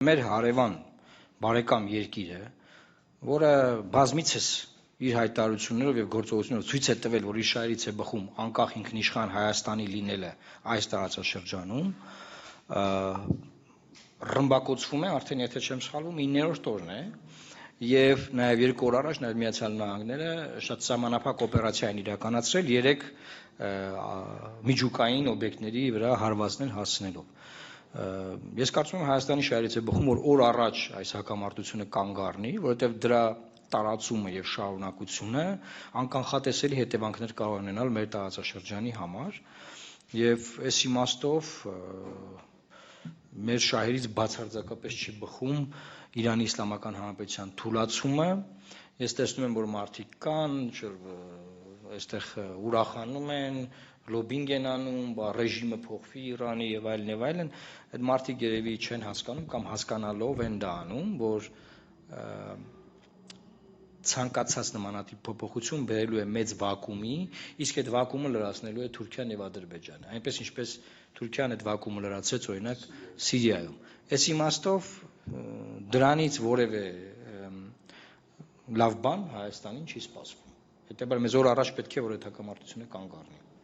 Մեր հարևան բարեկամ երկիրը, որը բազմիցս իր հայտարարություններով եւ գործողություններով ցույց է տվել, որ իր շահերից է բխում անկախ ինքնիշխան Հայաստանի լինելը այս տարածաշրջանում, ռմբակոծվում է, արդեն եթե չեմ սխալվում, 9-րդ օրն է, եւ նաեւ 2 օր առաջ նաեւ Միացյալ Նահանգները շատ սահմանափակ օպերացիա են իրականացրել 3 միջուկային օբյեկտների վրա հարվածներ հասցնելով։ Ես կարծում եմ Հայաստանի շահերից է բխում, որ օր առաջ այս հակամարտությունը կանգ առնի, որովհետև դրա տարածումը եւ շարունակությունը անկանխատեսելի հետևանքներ կարող ունենալ մեր տարածաշրջանի համար եւ այս իմաստով մեր շահերից բացարձակապես չի բխում Իրանի Իսլամական Հանրապետության թուլացումը։ Ես տեսնում եմ, որ մարդիկ կան, այստեղ ուրախանում են, լոբինգ են անում, ռեժիմը փոխվի Իրանի եւ այլն, այդ մարդիկ երևի չեն հասկանում կամ հասկանալով են դա անում, որ ցանկացած նմանատիպ փոփոխություն բերելու է մեծ վակուումի, իսկ այդ վակուումը լրացնելու է Թուրքիան եւ Ադրբեջանը, այնպես ինչպես Թուրքիան այդ վակուումը լրացրեց օրինակ Սիրիայում։ Այս իմաստով դրանից որևէ լավ բան Հայաստանին չի սպասվում։ Հետեւաբար մեզ օր առաջ պետք է որ այդ հակամարտությունը կանգ առնի։